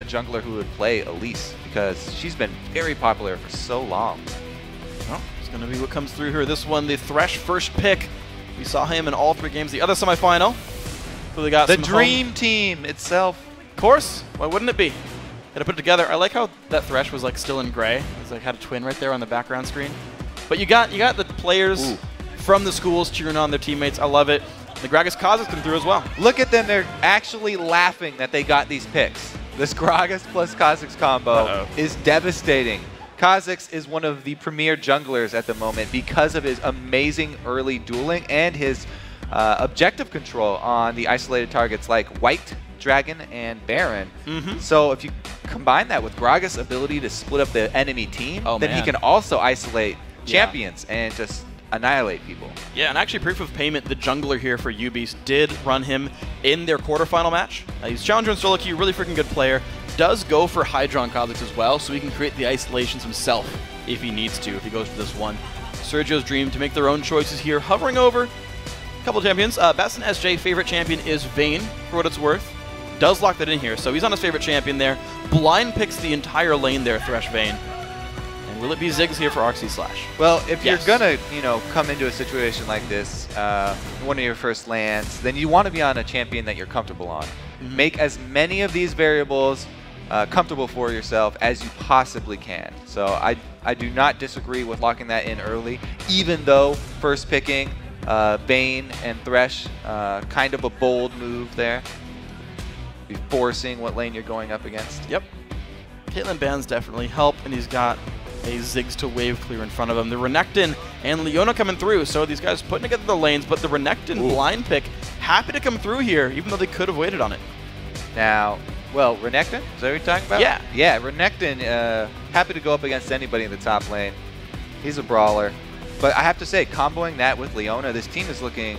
jungler who would play Elise because she's been very popular for so long. Well, it's going to be what comes through here. This one, the Thresh first pick. We saw him in all 3 games. The other semifinal. So they got the dream team itself. Of course. Why wouldn't it be? Got to put it together. I like how that Thresh was like still in gray. It's like had a twin right there on the background screen. But you got the players from the schools cheering on their teammates. I love it. The Gragas Kazakhs come through as well. Look at them. They're actually laughing that they got these picks. This Gragas plus Kazakhs combo is devastating. Kazakhs is one of the premier junglers at the moment because of his amazing early dueling and his objective control on the isolated targets like White, Dragon, and Baron. So if you combine that with Gragas' ability to split up the enemy team, then he can also isolate champions and just annihilate people. Yeah, and actually proof of payment, the jungler here for UBEAST did run him in their quarterfinal match. He's challenger in solo queue, really freaking good player. Does go for Hydra on Kazakhs as well, so he can create the isolations himself if he needs to, if he goes for this one. Sergio's dream to make their own choices here, hovering over a couple champions. Best and SJ favorite champion is Vayne, for what it's worth. Does lock that in here, so he's on his favorite champion there. Blind picks the entire lane there, Thresh Vayne. And will it be Ziggs here for Arxie Slash? Well, if you're gonna, come into a situation like this, one of your first lands, then you want to be on a champion that you're comfortable on. Make as many of these variables comfortable for yourself as you possibly can. So I do not disagree with locking that in early, even though first picking Vayne and Thresh, kind of a bold move there. Be forcing what lane you're going up against. Yep. Caitlyn bans definitely help, and he's got a Ziggs to wave clear in front of him. The Renekton and Leona coming through, so these guys putting together the lanes, but the Renekton blind pick happy to come through here, even though they could have waited on it. Now, well, Renekton? Is that what you're talking about? Yeah. Yeah, Renekton, happy to go up against anybody in the top lane. He's a brawler. But I have to say, comboing that with Leona, this team is looking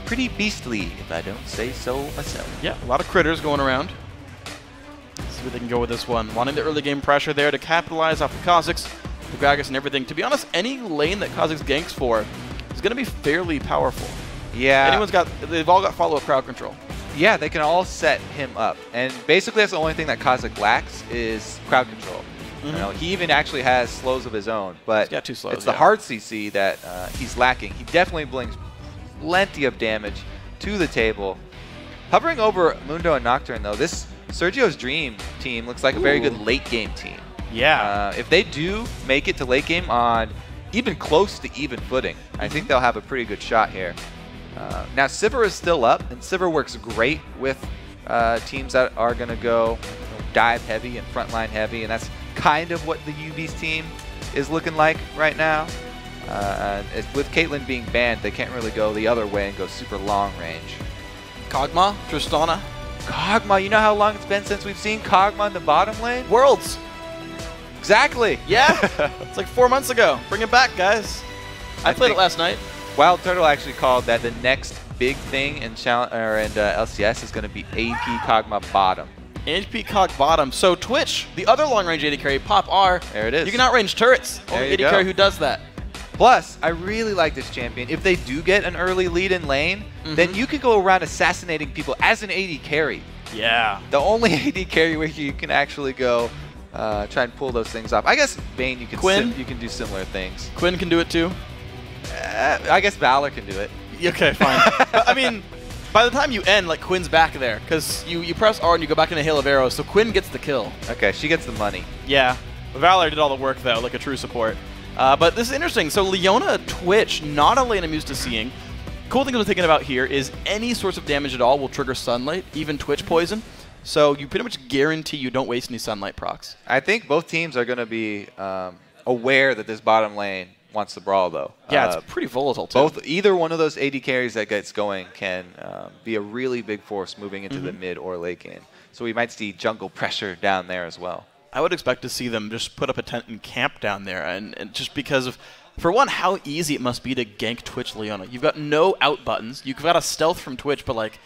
pretty beastly, if I don't say so myself. Yeah, a lot of critters going around. Let's see where they can go with this one. Wanting the early game pressure there to capitalize off the Kazakhs, the Gragas, and everything. To be honest, any lane that Kazakhs ganks for is going to be fairly powerful. Yeah. They've all got follow-up crowd control. Yeah, they can all set him up. And basically that's the only thing that Kazakh lacks is crowd control. He even actually has slows of his own, but he's got 2 slows, it's the hard CC that he's lacking. He definitely brings plenty of damage to the table. Hovering over Mundo and Nocturne, though, this Sergio's Dream team looks like a very good late game team. Yeah. If they do make it to late game on even close to even footing, I think they'll have a pretty good shot here. Now, Sivir is still up, and Sivir works great with teams that are going to go dive heavy and frontline heavy, and that's kind of what the UBEAST team is looking like right now. With Caitlyn being banned, they can't really go the other way and go super long range. Kog'Maw, Tristana. Kog'Maw, you know how long it's been since we've seen Kog'Maw in the bottom lane? Worlds. Exactly. Yeah. It's like 4 months ago. Bring it back, guys. I played it last night. Wild Turtle actually called that the next big thing in LCS is going to be AP Kog'Maw bottom. AP Cog bottom. So Twitch, the other long-range AD carry, Pop R. There it is. You can outrange turrets. Only AD carry who does that. Plus, I really like this champion. If they do get an early lead in lane, then you can go around assassinating people as an AD carry. Yeah. The only AD carry where you can actually go try and pull those things off. I guess Vayne, you can do similar things. Quinn can do it too. I guess Valor can do it. Okay, fine. I mean, by the time you end, like, Quinn's back there, because you press R and you go back into Hail of Arrows, so Quinn gets the kill. Okay, she gets the money. Yeah. Valor did all the work, though, like a true support. But this is interesting. So Leona Twitch, not a lane I'm used to seeing. Cool thing I'm thinking about here is any source of damage at all will trigger Sunlight, even Twitch poison. So you pretty much guarantee you don't waste any Sunlight procs. I think both teams are going to be aware that this bottom lane wants to brawl, though. Yeah, it's pretty volatile, too. Either one of those AD carries that gets going can be a really big force moving into the mid or late game. So we might see jungle pressure down there as well. I would expect to see them just put up a tent and camp down there, and just because of, for one, how easy it must be to gank Twitch Leona. You've got no out buttons. You've got a stealth from Twitch, but, like,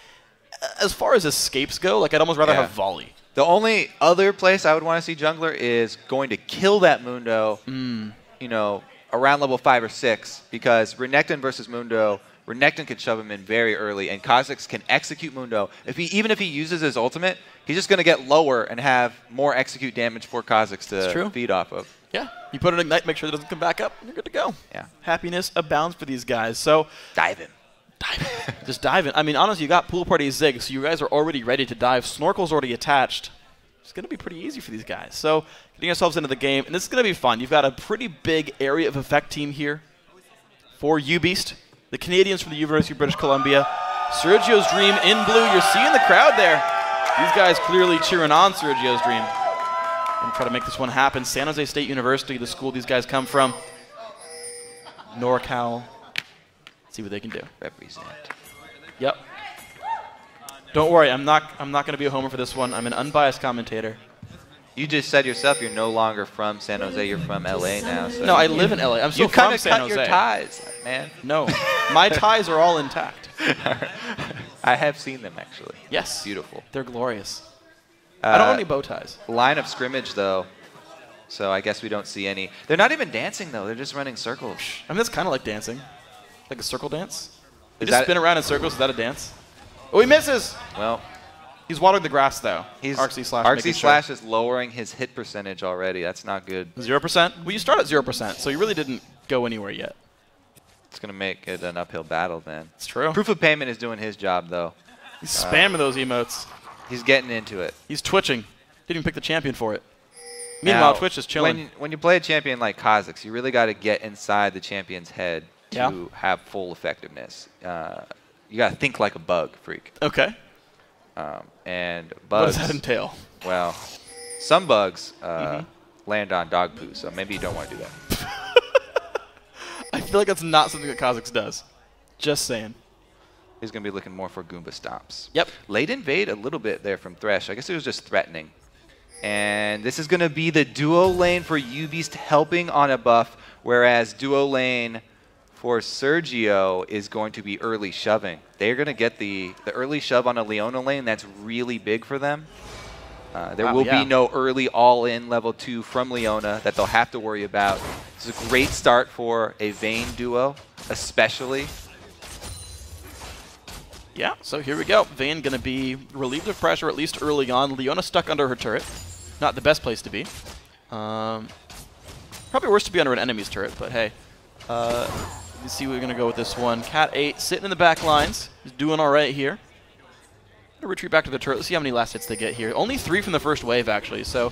as far as escapes go, like, I'd almost rather have volley. The only other place I would want to see jungler is going to kill that Mundo, you know, around level 5 or 6, because Renekton versus Mundo Renekton can shove him in very early, and Kha'Zix can execute Mundo. Even if he uses his ultimate, he's just going to get lower and have more execute damage for Kha'Zix to feed off of. Yeah, you put an Ignite, make sure it doesn't come back up, and you're good to go. Yeah. Happiness abounds for these guys. So dive in. Dive in. Just dive in. I mean, honestly, you got Pool Party Zig, so you guys are already ready to dive. Snorkel's already attached. It's going to be pretty easy for these guys. So getting yourselves into the game, and this is going to be fun. You've got a pretty big area of effect team here for UBEAST. The Canadians from the University of British Columbia. Sergio's Dream in blue. You're seeing the crowd there. These guys clearly cheering on Sergio's Dream. And try to make this one happen. San Jose State University, the school these guys come from. NorCal. Let's see what they can do. Represent. Yep. Don't worry, I'm not going to be a homer for this one. I'm an unbiased commentator. You just said yourself you're no longer from San Jose. You're from LA now. So no, I live in LA. I'm still from San Jose. You kind of cut your ties, man. No, my ties are all intact. I have seen them actually. Yes, beautiful. They're glorious. I don't own any bow ties. Line of scrimmage though, so I guess we don't see any. They're not even dancing though. They're just running circles. I mean, that's kind of like dancing, like a circle dance. You just spin around in circles. Is that a dance? Oh, he misses. Well. He's watering the grass, though. Arxy Slash is lowering his hit percentage already. That's not good. 0%? Well, you start at 0%, so you really didn't go anywhere yet. It's going to make it an uphill battle, then. It's true. Proof of Payment is doing his job, though. He's spamming those emotes. He's getting into it. He's twitching. Didn't even pick the champion for it. Meanwhile, Twitch is chilling. When you play a champion like Kha'Zix, you really got to get inside the champion's head to have full effectiveness. You got to think like a bug freak. Okay. And bugs. What does that entail? Well, some bugs land on dog poo, so maybe you don't want to do that. I feel like that's not something that Kha'Zix does. Just saying. He's going to be looking more for Goomba stomps. Yep. Late invade a little bit there from Thresh. I guess it was just threatening. And this is going to be the duo lane for UBEAST helping on a buff, whereas duo lane for Sergio is going to be early shoving. They're going to get the early shove on a Leona lane. That's really big for them. There will be no early all-in level 2 from Leona that they'll have to worry about. This is a great start for a Vayne duo, especially. Yeah, so here we go. Vayne going to be relieved of pressure, at least early on. Leona stuck under her turret. Not the best place to be. Probably worse to be under an enemy's turret, but hey. Let's see where we're going to go with this one. Cat 8 sitting in the back lines. He's doing all right here. Gonna retreat back to the turret. Let's see how many last hits they get here. Only 3 from the first wave, actually. So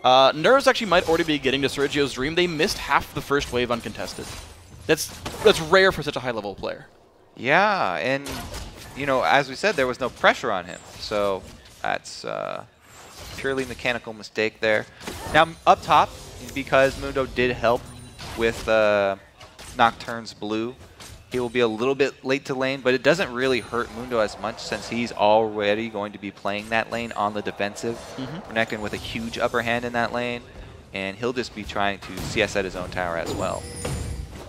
Nerves actually might already be getting to Sergio's Dream. They missed half the first wave uncontested. That's rare for such a high-level player. Yeah, and, you know, as we said, there was no pressure on him. So that's purely mechanical mistake there. Now, up top, because Mundo did help with Nocturne's blue, he will be a little bit late to lane, but it doesn't really hurt Mundo as much since he's already going to be playing that lane on the defensive. Renekton with a huge upper hand in that lane, and he'll just be trying to CS at his own tower as well.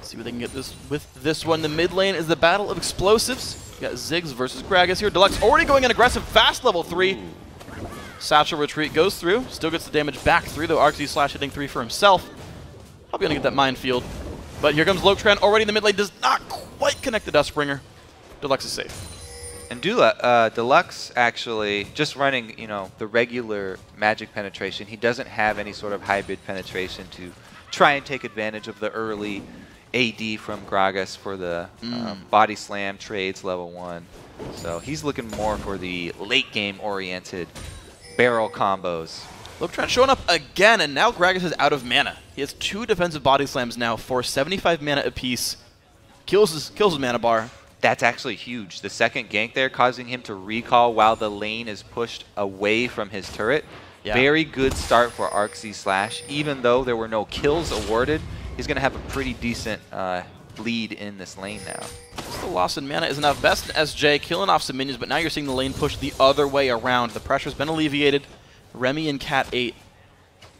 See what they can get with this one. The mid lane is the battle of explosives. You got Ziggs versus Gragas here. Deluxe already going in aggressive, fast level 3. Ooh. Satchel retreat goes through, still gets the damage back through, though Arxy Slash hitting 3 for himself. Probably gonna get that minefield. But here comes Lotran already in the mid lane, does not quite connect the Dustbringer. Deluxe is safe. And Deluxe actually just running, you know, the regular magic penetration. He doesn't have any sort of hybrid penetration to try and take advantage of the early AD from Gragas for the body slam trades level 1. So he's looking more for the late game oriented barrel combos. Lotran showing up again, and now Gragas is out of mana. He has 2 defensive body slams now for 75 mana apiece. Kills his mana bar. That's actually huge. The second gank there causing him to recall while the lane is pushed away from his turret. Yeah. Very good start for Arxy Slash. Even though there were no kills awarded, he's going to have a pretty decent lead in this lane now. The loss in mana is enough. Best in SJ, killing off some minions, but now you're seeing the lane push the other way around. The pressure's been alleviated. Remy and Cat 8.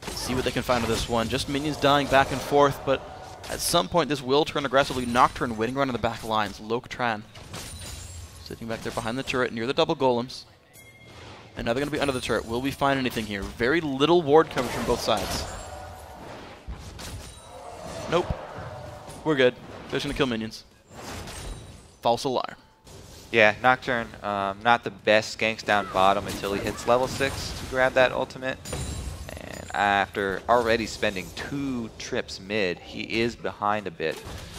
Let's see what they can find with this one. Just minions dying back and forth, but at some point this will turn aggressively. Nocturne waiting around in the back lines. Lotran sitting back there behind the turret near the double golems. And now they're going to be under the turret. Will we find anything here? Very little ward coverage from both sides. Nope. We're good. They're just going to kill minions. false alarm. Yeah, Nocturne, not the best ganks down bottom until he hits level 6 to grab that ultimate. And after already spending 2 trips mid, he is behind a bit.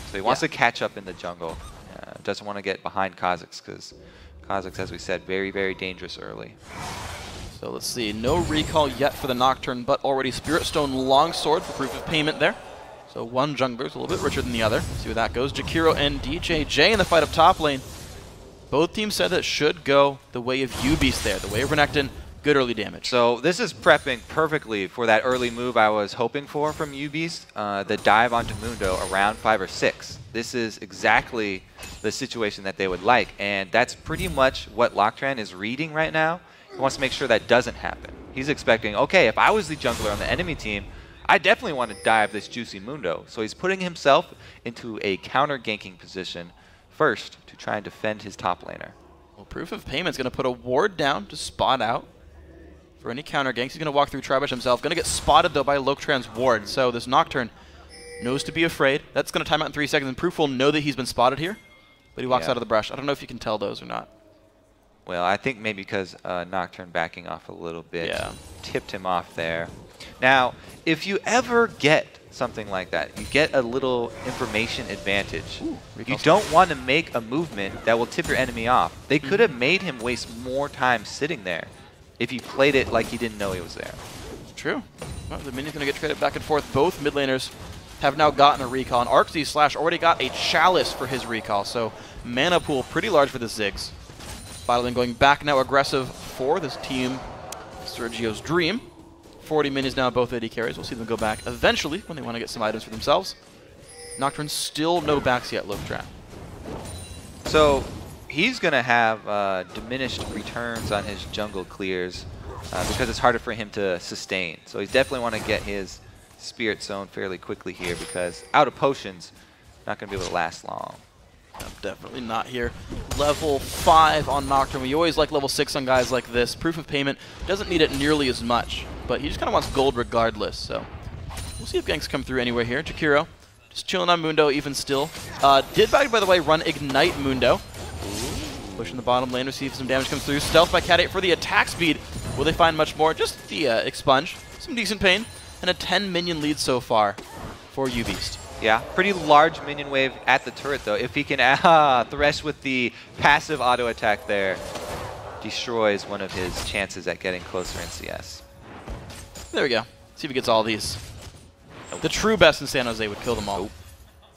So he wants to catch up in the jungle. Doesn't want to get behind Kha'Zix because Kha'Zix, as we said, very, very dangerous early. So let's see, no recall yet for the Nocturne, but already Spirit Stone Longsword for proof of payment there. So one jungler's a little bit richer than the other. See where that goes. Jakiro and DJJ in the fight up top lane. Both teams said that should go the way of UBEAST there, the way of Renekton. Good early damage. So this is prepping perfectly for that early move I was hoping for from UBEAST, the dive onto Mundo around 5 or 6. This is exactly the situation that they would like, and that's pretty much what Loctran is reading right now. He wants to make sure that doesn't happen. He's expecting, okay, if I was the jungler on the enemy team, I definitely want to dive this juicy Mundo. So he's putting himself into a counter-ganking position first to try and defend his top laner. Well, proof of payment's going to put a ward down to spot out for any counter ganks. He's going to walk through Tribush himself. Going to get spotted, though, by Loctran's ward. So this Nocturne knows to be afraid. That's going to time out in 3 seconds, and Proof will know that he's been spotted here. But he walks out of the brush. I don't know if you can tell those or not. Well, I think maybe because Nocturne backing off a little bit tipped him off there. Now, if you ever get something like that, you get a little information advantage. Ooh, you don't want to make a movement that will tip your enemy off. They could have made him waste more time sitting there if he played it like he didn't know he was there. True. Well, the minion's going to get traded back and forth. Both mid laners have now gotten a recall, and ArcZ Slash already got a Chalice for his recall, so mana pool pretty large for the Ziggs. Violin going back now aggressive for this team, Sergio's dream. 40 minions now, both AD carries. We'll see them go back eventually when they want to get some items for themselves. Nocturne still no backs yet, Loctran. So he's going to have diminished returns on his jungle clears because it's harder for him to sustain. So he's definitely want to get his Spirit Zone fairly quickly here because out of potions, not going to be able to last long. No, definitely not here. Level 5 on Nocturne. We always like level 6 on guys like this. Proof of payment doesn't need it nearly as much, but he just kind of wants gold regardless. So we'll see if ganks come through anywhere here. Jakiro just chilling on Mundo even still. Did, by the way, run Ignite Mundo. Pushing the bottom lane to see if some damage comes through. Stealth by Cat 8 for the attack speed. Will they find much more? Just the expunge. Some decent pain. And a 10 minion lead so far for UBEAST. Yeah, pretty large minion wave at the turret, though. If he can Thresh with the passive auto attack there, destroys one of his chances at getting closer in CS. There we go. See if he gets all these. The true best in San Jose would kill them all.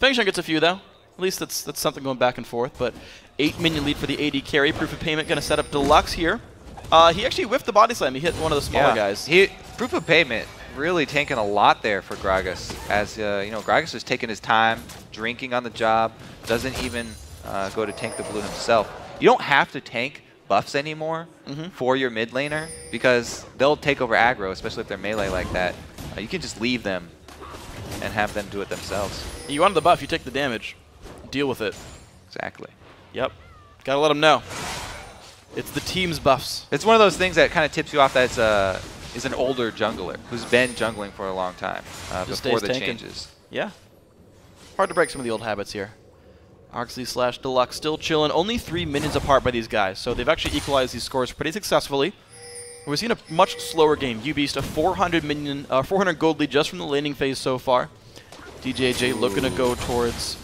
Fengshan gets a few, though. At least that's something going back and forth. But 8 minion lead for the AD carry. Proof of payment going to set up Deluxe here. He actually whiffed the body slam. He hit one of the smaller guys. Proof of payment really tanking a lot there for Gragas, as you know, Gragas was taking his time, drinking on the job, doesn't even go to tank the blue himself. You don't have to tank buffs anymore for your mid laner because they'll take over aggro, especially if they're melee like that. You can just leave them and have them do it themselves. You wanted the buff, you take the damage. Deal with it. Exactly. Yep. Gotta let them know. It's the team's buffs. It's one of those things that kind of tips you off that it's is an older jungler who's been jungling for a long time before the changes. Yeah. Hard to break some of the old habits here. ArcZ Slash Deluxe still chilling. Only 3 minions apart by these guys, so they've actually equalized these scores pretty successfully. We've seen a much slower game. UBEAST a 400 gold lead just from the laning phase so far. DJJ looking to go towards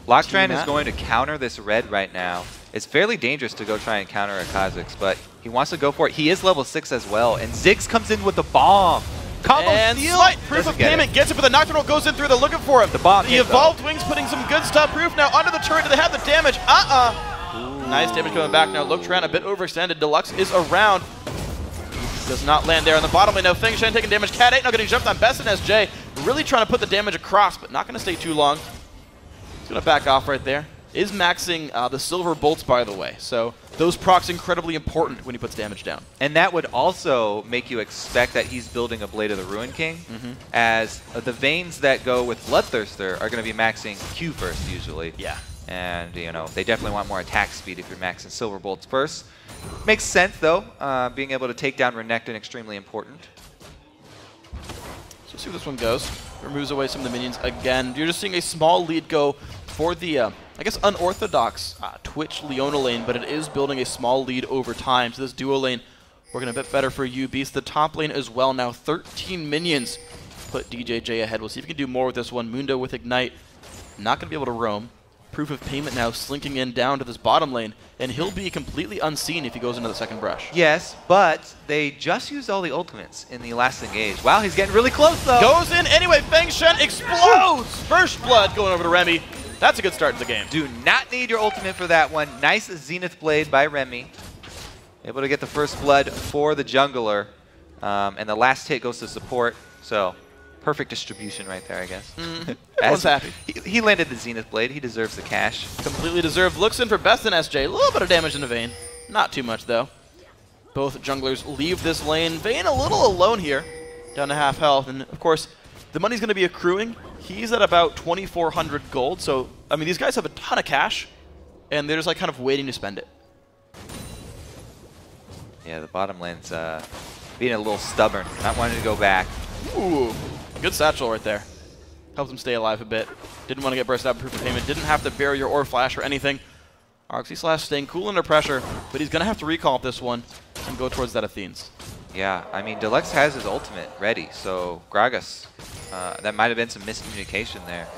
Loctran is going to counter this red right now. It's fairly dangerous to go try and counter a Kha'Zix, but he wants to go for it. He is level 6 as well, and Ziggs comes in with the bomb. Combo and steal. Slight Proof of payment gets it, but the Nocturnal goes in through. They're looking for him. The bomb. The Evolved Wings putting some good stuff. Proof now under the turret. Do they have the damage? Nice damage coming back now. Loctran a bit overextended. Deluxe is around. Does not land there on the bottom lane. Now Fengshan taking damage. Cat 8 now getting jumped on. Best and SJ really trying to put the damage across, but not going to stay too long. He's going to back off right there. Is maxing the silver bolts, by the way. So those procs incredibly important when he puts damage down. And that would also make you expect that he's building a Blade of the Ruin King, as the veins that go with Bloodthirster are going to be maxing Q first usually. Yeah. And you know they definitely want more attack speed if you're maxing silver bolts first. Makes sense though. Being able to take down Renekton extremely important. So let's see where this one goes. Removes away some of the minions again. You're just seeing a small lead go for the, I guess, unorthodox Twitch Leona lane, but it is building a small lead over time. So this duo lane working a bit better for UBEAST. The top lane as well now, 13 minions put DJJ ahead. We'll see if we can do more with this one. Mundo with Ignite, not going to be able to roam. Proof of Payment now slinking in down to this bottom lane, and he'll be completely unseen if he goes into the second brush. Yes, but they just used all the ultimates in the last engage. Wow, he's getting really close, though. Goes in anyway. Feng Shen explodes. First blood going over to Remy. That's a good start to the game. Do not need your ultimate for that one. Nice Zenith Blade by Remy. Able to get the first blood for the jungler. And the last hit goes to support. So perfect distribution right there, I guess. Everyone's happy. He landed the Zenith Blade. He deserves the cash. Completely deserved. Looks in for best in SJ. A little bit of damage in the Vayne. Not too much, though. Both junglers leave this lane. Vayne a little alone here. Down to half health. And, of course, the money's going to be accruing. He's at about 2,400 gold. So, I mean, these guys have a ton of cash. And they're just, like, kind of waiting to spend it. Yeah, the bottom lane's being a little stubborn. Not wanting to go back. Ooh. Good satchel right there. Helps him stay alive a bit. Didn't want to get burst out of Proof of Payment. Didn't have to barrier or flash or anything. Arxie staying cool under pressure, but he's going to have to recall this one and go towards that Athene's. Yeah, I mean, Deluxe has his ultimate ready, so Gragas, that might have been some miscommunication there.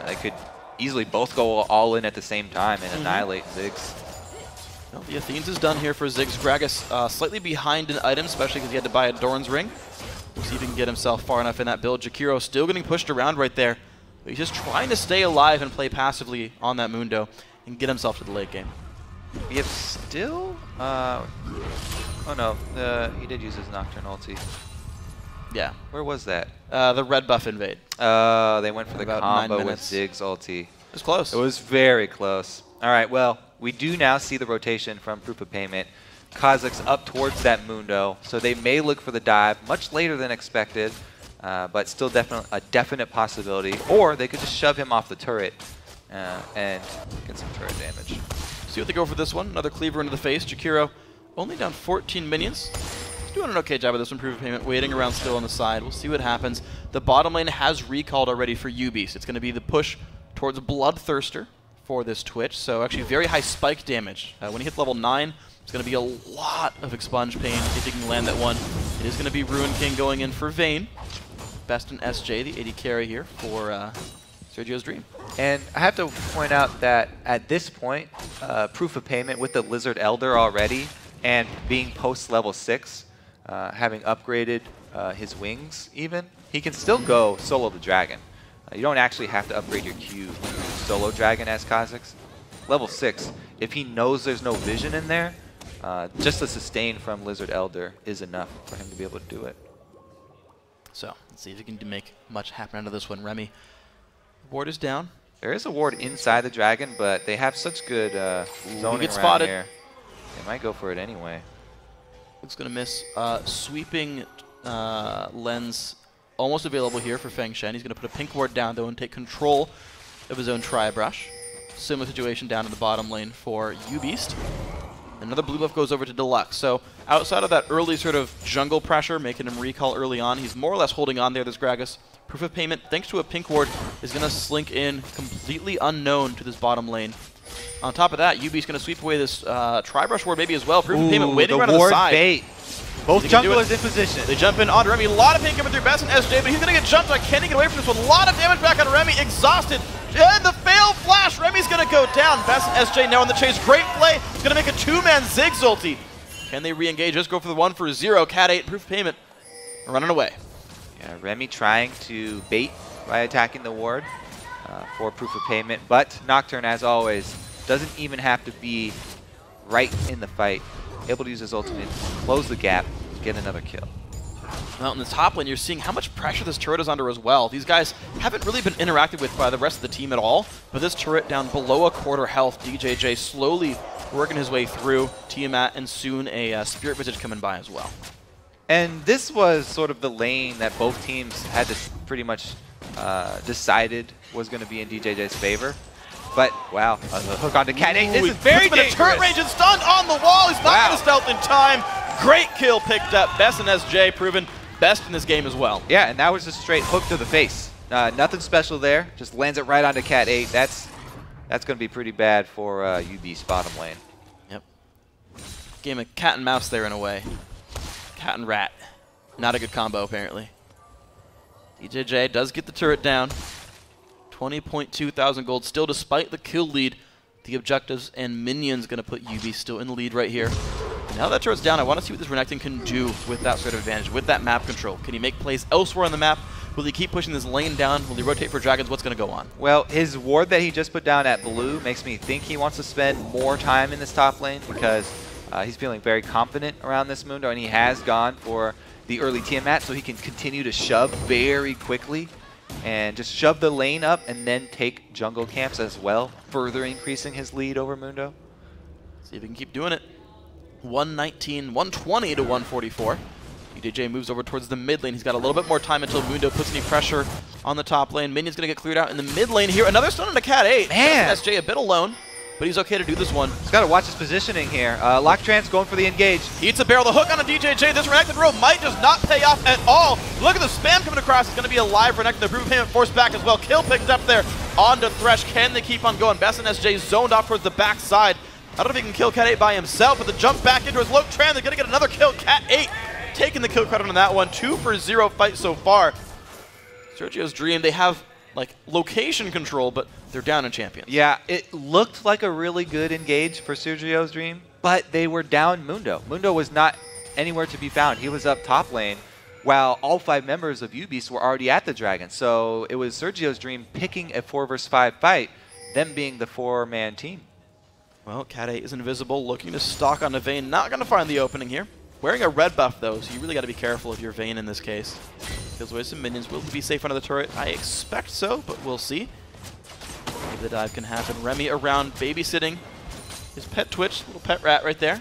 They could easily both go all in at the same time and annihilate Ziggs. Well, the Athene's is done here for Ziggs. Gragas slightly behind in items, especially because he had to buy a Doran's Ring. We'll see if he can get himself far enough in that build. Jakiro still getting pushed around right there. But he's just trying to stay alive and play passively on that Mundo and get himself to the late game. We have still... oh no, he did use his Nocturne ulti. Yeah. Where was that? The red buff invade. They went for the About combo 9 with minutes. Ziggs ulti. It was close. It was very close. All right, well, we do now see the rotation from Proof of Payment. Kha'Zix up towards that Mundo, so they may look for the dive much later than expected, but still a definite possibility. Or they could just shove him off the turret and get some turret damage. See what they go for this one. Another cleaver into the face. Jakiro only down 14 minions. He's doing an okay job of this one. Proof of Payment waiting around still on the side. We'll see what happens. The bottom lane has recalled already for UBEAST. It's going to be the push towards Bloodthirster for this Twitch. So actually very high spike damage. When he hits level 9, it's going to be a lot of expunge pain if he can land that one. It is going to be Ruin King going in for Vayne. Best in SJ, the 80 carry here for Sergio's Dream. And I have to point out that at this point, Proof of Payment with the Lizard Elder already and being post level 6, having upgraded his wings even, he can still go solo the dragon. You don't actually have to upgrade your Q solo dragon as Kha'Zix. Level 6, if he knows there's no vision in there, just the sustain from Lizard Elder is enough for him to be able to do it. So, let's see if he can make much happen out of this one. Remy, ward is down. There is a ward inside the dragon, but they have such good zoning around spotted. here. They might go for it anyway. Looks going to miss. Sweeping lens almost available here for Feng Shen. He's going to put a pink ward down, though, and take control of his own Tri-Brush. Similar situation down in the bottom lane for UBEAST. Another blue buff goes over to Deluxe. So outside of that early sort of jungle pressure, making him recall early on, he's more or less holding on there. This Gragas. Proof of Payment, thanks to a pink ward, is going to slink in completely unknown to this bottom lane. On top of that, UB's going to sweep away this Tri-Brush ward maybe as well. Proof of Payment waiting around on the side. Bait. Both junglers in position. They jump in onto Remy. A lot of pain coming through Best and SJ, but he's going to get jumped on. Can he get away from this one? A lot of damage back on Remy. Exhausted. And the fail flash. Remy's going to go down. Best and SJ now on the chase. Great play. It's going to make a two-man Ziggs ulti. Can they re-engage? Just go for the 1-for-0. Cat 8. Proof of Payment running away. Yeah, Remy trying to bait by attacking the ward for Proof of Payment, but Nocturne, as always, doesn't even have to be right in the fight. Able to use his ultimate, close the gap, get another kill. Well, in the top lane, you're seeing how much pressure this turret is under as well. These guys haven't really been interacted with by the rest of the team at all, but this turret down below a quarter health, DJJ slowly working his way through, Tiamat, and soon a Spirit Visage coming by as well. And this was sort of the lane that both teams had to pretty much decided was going to be in DJJ's favor. But, wow, the hook onto Cat 8. This is very dangerous. Turret range and stunned on the wall. He's not going to stealth in time. Great kill picked up. Best and SJ proven best in this game as well. Yeah, and that was just straight hook to the face. Nothing special there. Just lands it right onto Cat 8. That's That's going to be pretty bad for UBEAST bottom lane. Yep. Game of cat and mouse there in a way. Cat and rat. Not a good combo, apparently. DJJ does get the turret down. 20.2 thousand gold still, despite the kill lead. The objectives and minions going to put UBEAST still in the lead right here. Now that turret's down, I want to see what this Renekton can do with that sort of advantage, with that map control. Can he make plays elsewhere on the map? Will he keep pushing this lane down? Will he rotate for dragons? What's going to go on? Well, his ward that he just put down at blue makes me think he wants to spend more time in this top lane because he's feeling very confident around this Mundo, and he has gone for the early Tiamat so he can continue to shove very quickly and just shove the lane up and then take jungle camps as well, further increasing his lead over Mundo. See if he can keep doing it. 120 to 144. UDJ moves over towards the mid lane. He's got a little bit more time until Mundo puts any pressure on the top lane. Minion's going to get cleared out in the mid lane here. Another stun on a Cat 8. Man! SJ a bit alone, but he's okay to do this one. He's got to watch his positioning here. Locktran's going for the engage. He eats a barrel. The hook on a DJJ. This Renekton row might just not pay off at all. Look at the spam coming across. It's going to be a live Renekton. The proof of payment forced back as well. Kill picked up there onto Thresh. Can they keep on going? Best and SJ zoned off towards the back side. I don't know if he can kill Cat 8 by himself, but the jump back into his Locktran. They're going to get another kill. Cat 8 taking the kill credit on that one. 2 for 0 fight so far. Sergio's Dream, they have like location control, but they're down in champions. Yeah, it looked like a really good engage for Sergio's Dream, but they were down Mundo. Mundo was not anywhere to be found. He was up top lane, while all 5 members of UBEAST were already at the Dragon. So it was Sergio's Dream picking a 4 versus 5 fight, them being the 4-man team. Well, Cat 8 is invisible, looking to stalk on a Vayne. Not going to find the opening here. Wearing a red buff, though, so you really got to be careful of your Vayne in this case. Kills away some minions. Will he be safe under the turret? I expect so, but we'll see. Maybe the dive can happen. Remy around, babysitting his pet Twitch, little pet rat right there.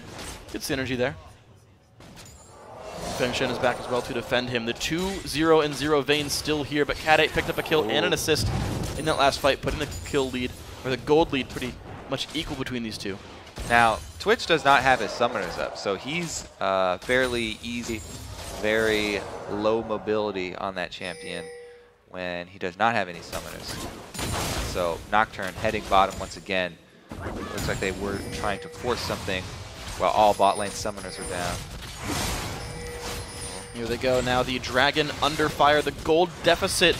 Good synergy there. Feng Shen is back as well to defend him. The 2-0-0 Vayne still here, but Cat 8 picked up a kill and an assist in that last fight, putting the kill lead, or the gold lead, pretty much equal between these two. Now, Twitch does not have his summoners up, so he's fairly easy, very low mobility on that champion when he does not have any summoners. So Nocturne heading bottom once again. Looks like they were trying to force something while all bot lane summoners are down. Here they go now, the Dragon under fire, the gold deficit.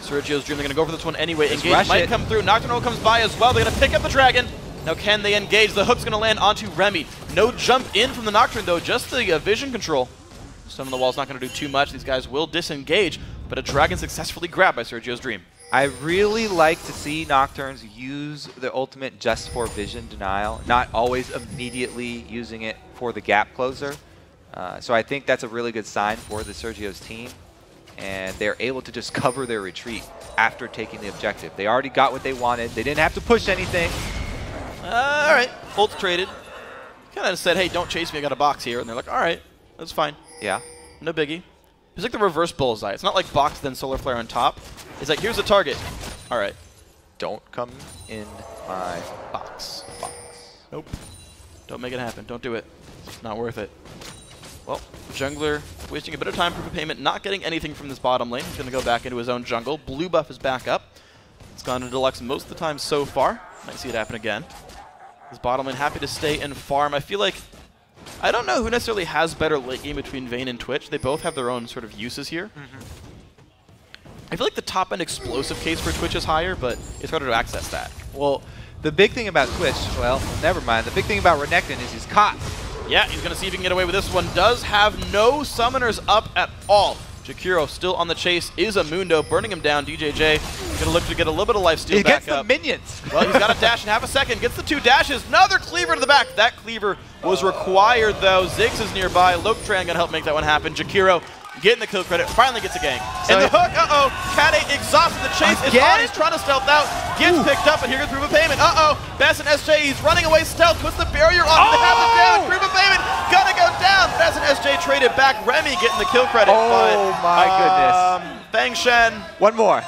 Sergio's Dream, they're going to go for this one anyway. Engage might come through. Nocturnal comes by as well. They're going to pick up the Dragon. Now can they engage? The hook's going to land onto Remy. No jump in from the Nocturne though, just the vision control. Stun on the wall's not going to do too much. These guys will disengage, but a Dragon successfully grabbed by Sergio's Dream. I really like to see Nocturnes use the ultimate just for vision denial, not always immediately using it for the gap closer. So I think that's a really good sign for the Sergio's team. And they're able to just cover their retreat after taking the objective. They already got what they wanted. They didn't have to push anything. All right, ult traded. Kind of said, hey, don't chase me, I got a box here. And they're like, all right, that's fine. Yeah. No biggie. It's like the reverse bullseye. It's not like box, then solar flare on top. It's like, here's the target. All right. Don't come in my box. Nope. Don't make it happen. Don't do it. It's not worth it. Well, jungler wasting a bit of time for payment, not getting anything from this bottom lane. He's going to go back into his own jungle. Blue buff is back up. It's gone to Deluxe most of the time so far. Might see it happen again. His bottom lane happy to stay and farm. I feel like, I don't know who necessarily has better late game between Vayne and Twitch. They both have their own sort of uses here. I feel like the top end explosive case for Twitch is higher, but it's harder to access that. Well, the big thing about Twitch, well, never mind. The big thing about Renekton is he's caught. Yeah, he's going to see if he can get away with this one. Does have no summoners up at all. Jakiro still on the chase, is a Mundo, burning him down. DJJ going to look to get a little bit of lifesteal back up. He gets the minions. Well, he's got a dash in half a second. Gets the 2 dashes. Another cleaver to the back. That cleaver was required, though. Ziggs is nearby. Locktran going to help make that one happen. Jakiro getting the kill credit. Finally gets a gank. So and the hook, Cat 8 exhausted. The chase is on. He's trying to stealth out. Gets picked up, and here goes proof of payment. Best and SJ, he's running away stealth. Puts the barrier on. They have the damage. Proof of payment. Gonna go down. Best and SJ traded back. Remy getting the kill credit. Oh my goodness. Feng Shen. One more.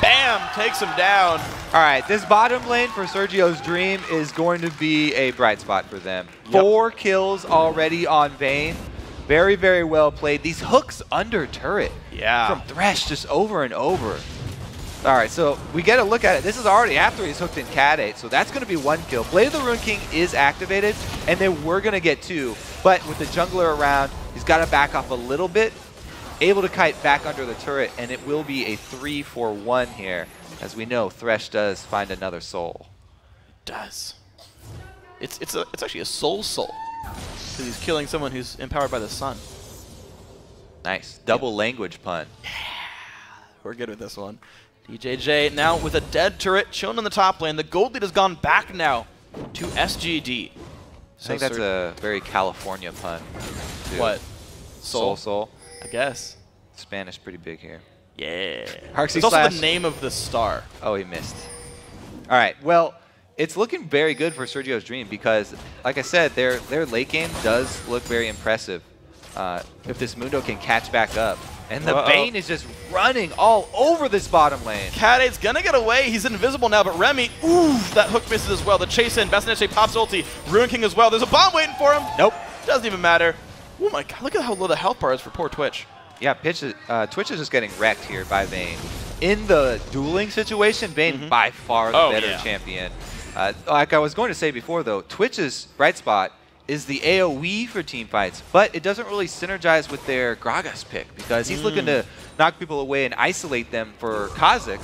Bam. Takes him down. All right, this bottom lane for Sergio's Dream is going to be a bright spot for them. 4 kills already on Vayne. Very, very well played. These hooks under turret from Thresh just over and over. All right, so we get a look at it. This is already after he's hooked in Cat 8, so that's going to be 1 kill. Blade of the Ruined King is activated, and they were going to get 2, but with the jungler around, he's got to back off a little bit, able to kite back under the turret, and it will be a 3-for-1 here. As we know, Thresh does find another soul. It does. It's actually a soul, because he's killing someone who's empowered by the sun. Nice. Double language pun. Yeah, we're good with this one. DJJ now with a dead turret chilling in the top lane. The gold lead has gone back now to SGD. I think that's a very California pun. Too. What? Soul. I guess. Spanish pretty big here. Yeah. Arxi it's also the name of the star. Oh, he missed. All right. Well, it's looking very good for Sergio's Dream because, like I said, their late game does look very impressive. If this Mundo can catch back up. And the Bane is just running all over this bottom lane. Cat 8's gonna get away. He's invisible now, but Remy, ooh, that hook misses as well. The chase in, Best in SJ pops ulti. Ruined King as well. There's a bomb waiting for him. Nope. Doesn't even matter. Oh my god, look at how low the health bar is for poor Twitch. Yeah, Twitch is just getting wrecked here by Vayne. In the dueling situation, Vayne by far the better champion. Like I was going to say before, though, Twitch's bright spot is the AoE for team fights, but it doesn't really synergize with their Gragas pick because he's looking to knock people away and isolate them for Kha'Zix.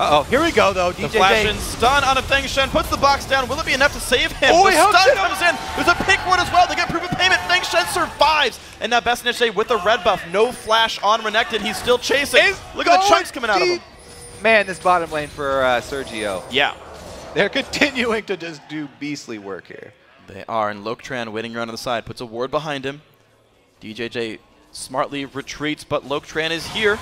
Uh-oh, here we go, though. The flash and stun on a Feng Shen, puts the box down. Will it be enough to save him? Oh, the stun comes in. There's a pick ward as well. They get proof of payment. Feng Shen survives. And now Best in SJ with the red buff. No flash on Renekton. He's still chasing. Look at the chunks coming out of him. Man, this bottom lane for Sergio. Yeah. They're continuing to just do beastly work here. They are, and Loketran waiting around on the side, puts a ward behind him. DJJ smartly retreats, but Loketran is here.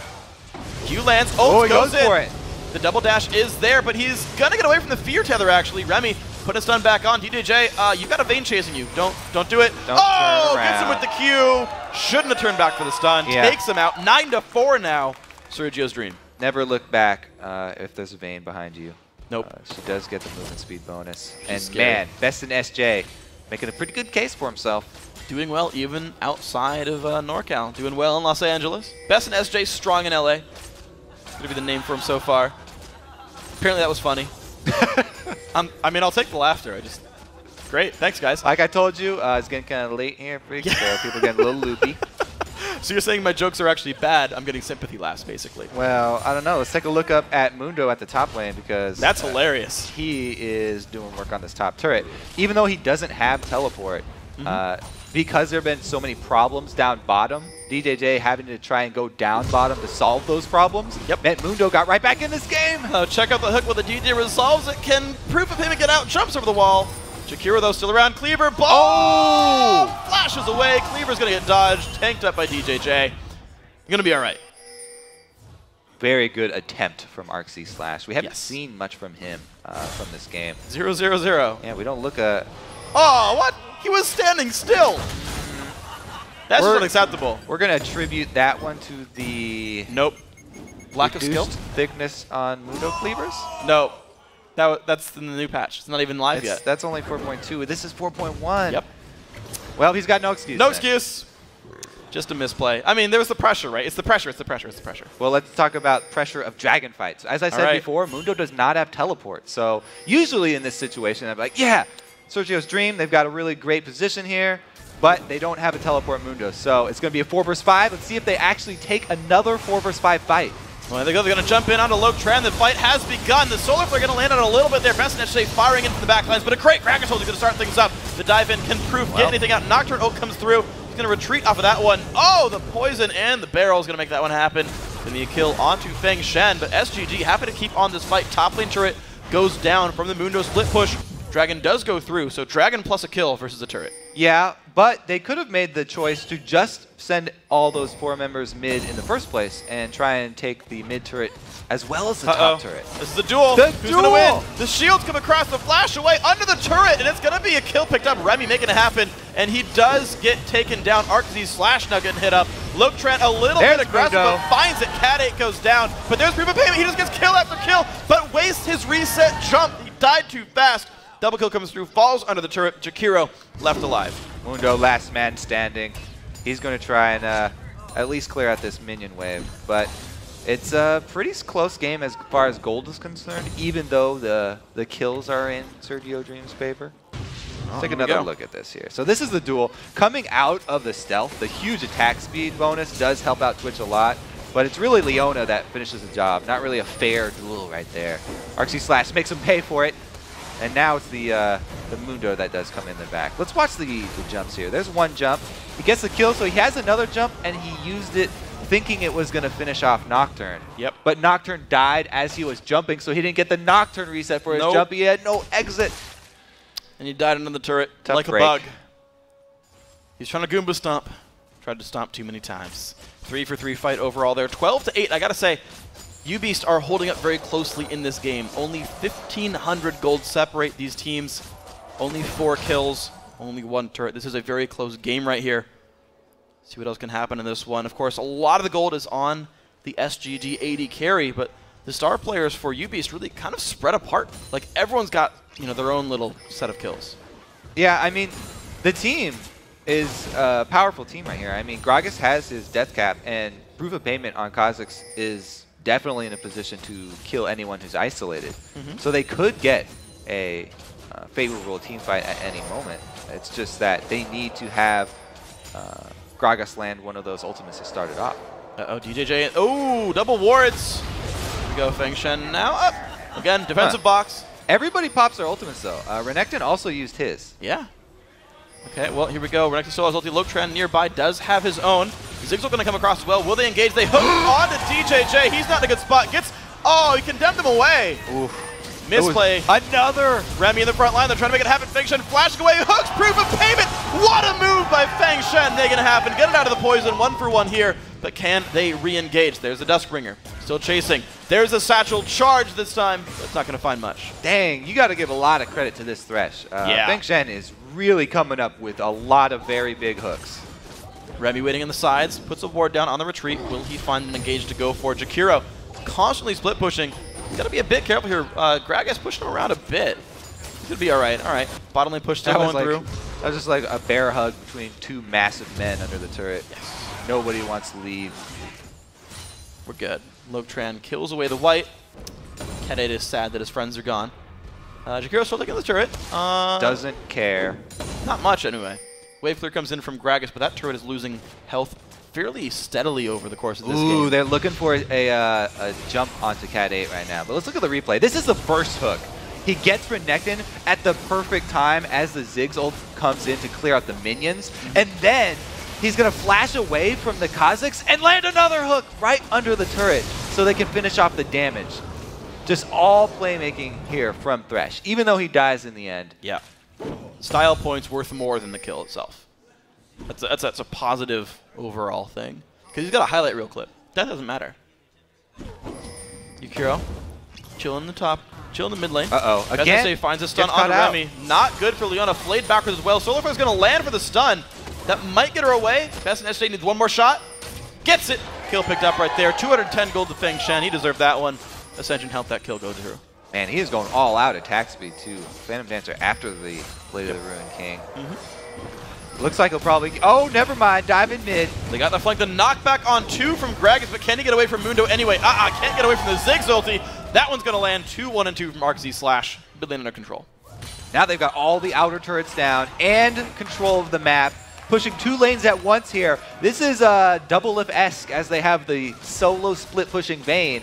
Q lands, he goes in. For it. The double dash is there, but he's gonna get away from the fear tether actually. Remy put a stun back on. DJJ, you've got a Vayne chasing you. Don't do it. Don't turn around. Gets him with the Q. Shouldn't have turned back for the stun. Yeah. Takes him out. 9-4 now. Sergio's Dream. Never look back if there's a Vayne behind you. Nope. She does get the movement speed bonus. And scary. man, Best in SJ making a pretty good case for himself. Doing well even outside of NorCal. Doing well in Los Angeles. Best in SJ strong in LA. It's gonna be the name for him so far. Apparently that was funny. I mean, I'll take the laughter. Great. Thanks, guys. Like I told you, it's getting kind of late here. So people are getting a little loopy. So you're saying my jokes are actually bad. I'm getting sympathy laughs, basically. Well, I don't know. Let's take a look up at Mundo at the top lane because that's hilarious. He is doing work on this top turret. Even though he doesn't have teleport, because there have been so many problems down bottom, DJJ having to try and go down bottom to solve those problems, meant Mundo got right back in this game. Check out the hook while the DJ resolves it. Can proof of payment get out? Jumps over the wall. Jakiro, though, still around. Cleaver, ball! Flashes away. Cleaver's going to get dodged. Tanked up by DJJ. You're going to be all right. Very good attempt from Arxi Slash. We haven't seen much from him from this game. 0-0-0. Yeah, we don't look Oh, what? He was standing still. That's just unacceptable. We're going to attribute that one to the... Nope. Lack of skill? Thickness on Mundo Cleavers? No. That's in the new patch. It's not even live yet. That's only 4.2. This is 4.1. Yep. Well, he's got no excuse. No excuse. Just a misplay. I mean, there was the pressure, right? It's the pressure. It's the pressure. It's the pressure. Well, let's talk about pressure of dragon fights. As I said before, Mundo does not have teleport. So usually in this situation, I'm like, yeah, Sergio's Dream. They've got a really great position here, but they don't have a teleport Mundo. So it's going to be a 4 vs 5. Let's see if they actually take another 4 vs 5 fight. Well, they're going to jump in onto Loketran. The fight has begun. The Solar Flare going to land on a little bit there. Best in SJ firing into the backlines, but a great Kraken Soldier going to start things up. The dive in can get anything out. Nocturne Oak comes through. He's going to retreat off of that one. Oh, the poison and the barrel is going to make that one happen. Then the kill onto Feng Shen, but SGD happy to keep on this fight. Top lane turret goes down from the Mundo split push. Dragon does go through, so Dragon plus a kill versus a turret. Yeah, but they could have made the choice to just send all those 4 members mid in the first place and try and take the mid turret as well as the top turret. This is the duel. Who's going to win? The shields come across the flash away under the turret, and it's going to be a kill picked up. Remy making it happen, and he does get taken down. Arxi Slash now getting hit up. Loketran a little bit aggressive, but finds it. Cat 8 goes down, but there's proof of payment. He just gets kill after kill, but wastes his reset jump. He died too fast. Double kill comes through, falls under the turret. Jakiro left alive. Mundo last man standing. He's going to try and at least clear out this minion wave, but It's a pretty close game as far as gold is concerned, even though the kills are in Sergio Dream's favor. Let's take another look at this here. So this is the duel. Coming out of the stealth, the huge attack speed bonus does help out Twitch a lot, but it's really Leona that finishes the job. Not really a fair duel right there. Arxie Slash makes him pay for it, and now it's the Mundo that does come in the back. Let's watch the jumps here. There's one jump. He gets the kill, so he has another jump, and he used it thinking it was going to finish off Nocturne. Yep. But Nocturne died as he was jumping, so he didn't get the Nocturne reset for his jump. He had no exit. And he died under the turret like a bug. He's trying to Goomba stomp. Tried to stomp too many times. 3-for-3 fight overall there. 12-8. I got to say, UBEAST are holding up very closely in this game. Only 1,500 gold separate these teams. Only 4 kills. Only 1 turret. This is a very close game right here. See what else can happen in this one. Of course, a lot of the gold is on the SGD 80 carry, but the star players for UBEAST really kind of spread apart. Like, everyone's got, you know, their own little set of kills. Yeah, I mean, the team is a powerful team right here. I mean, Gragas has his death cap, and proof of payment on Kha'Zix is definitely in a position to kill anyone who's isolated. So they could get a favorable team fight at any moment. It's just that they need to have Gragas land one of those ultimates to start it off. Uh-oh, DJJ. Oh, double wards. Here we go, Feng Shen now up. Again, defensive box. Everybody pops their ultimates, though. Renekton also used his. Yeah. Okay, well, here we go. Renekton still has ulti. Lotran nearby does have his own. Ziggs going to come across as well. Will they engage? They hook on to DJJ. He's not in a good spot. Gets... Oh, he condemned him away. Oof. Misplay. Another. Remy in the front line. They're trying to make it happen. Feng Shen flashing away. Hooks. Proof of payment. What a move by Feng Shen. Making it happen. Get it out of the poison. 1-for-1 here. But can they re-engage? There's the Duskbringer. Still chasing. There's a satchel charge this time. But it's not going to find much. Dang, you got to give a lot of credit to this Thresh. Feng Shen is really coming up with a lot of very big hooks. Remy waiting on the sides. Puts a ward down on the retreat. Will he find an engage to go for? Jakiro constantly split pushing. Got to be a bit careful here. Gragas pushing him around a bit. He's going to be all right. All right. Bottom lane push still going through. That was just like a bear hug between two massive men under the turret. Yes. Nobody wants to leave. We're good. Lotran kills away the white. Kadate is sad that his friends are gone. Jakiro's still taking the turret. Doesn't care. Not much, anyway. Wave clear comes in from Gragas, but that turret is losing health fairly steadily over the course of this game. Ooh, they're looking for a jump onto Cat 8 right now. But let's look at the replay. This is the first hook. He gets Renekton at the perfect time as the Ziggs ult comes in to clear out the minions. And then he's going to flash away from the Kha'Zix and land another hook right under the turret so they can finish off the damage. Just all playmaking here from Thresh, even though he dies in the end. Yeah. Style points worth more than the kill itself. That's a positive overall thing. Because he's got a highlight reel clip. That doesn't matter. Yukiro, chill in the top, chill in the mid lane. Uh-oh. Again, SSA finds a stun onto Remy. Not good for Leona. Flayed backwards as well. Solarflare's going to land for the stun. That might get her away. Best SSA needs one more shot. Gets it. Kill picked up right there. 210 gold to Feng Shen. He deserved that one. Ascension helped that kill go through. Man, he is going all out attack speed too. Phantom Dancer after the Blade of the Ruined King. Looks like he'll probably... Oh, never mind. Dive in mid. They got the flank. The knockback on 2 from Gragas, but can he get away from Mundo anyway? Can't get away from the Ziggs ulti. That one's going to land 2-1 and 2 from Arxie Slash. Mid lane under control. Now they've got all the outer turrets down and control of the map. Pushing 2 lanes at once here. This is Double Lift-esque as they have the solo split pushing Vayne,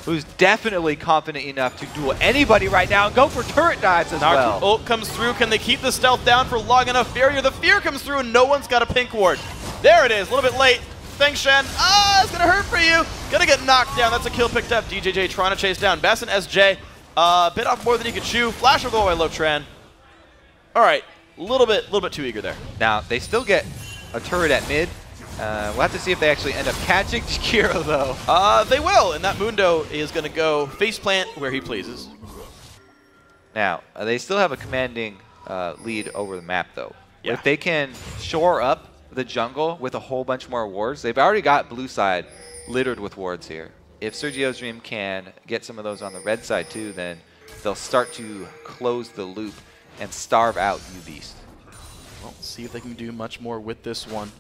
who's definitely confident enough to duel anybody right now and go for turret dives as well. Ult comes through. Can they keep the stealth down for long enough? Barrier. The fear comes through and no one's got a pink ward. There it is. A little bit late. Feng Shen. It's going to hurt for you. Going to get knocked down. That's a kill picked up. DJJ trying to chase down Bass and SJ. Bit off more than he could chew. Flash over the way, Lotran. All right. A little bit too eager there. Now, they still get a turret at mid. We'll have to see if they actually end up catching Jakiro, though. They will, and that Mundo is going to go faceplant where he pleases. Now, they still have a commanding lead over the map, though. Yeah. If they can shore up the jungle with a whole bunch more wards, they've already got blue side littered with wards here. If Sergio's Dream can get some of those on the red side, too, then they'll start to close the loop and starve out UBEAST. Well, see if they can do much more with this one.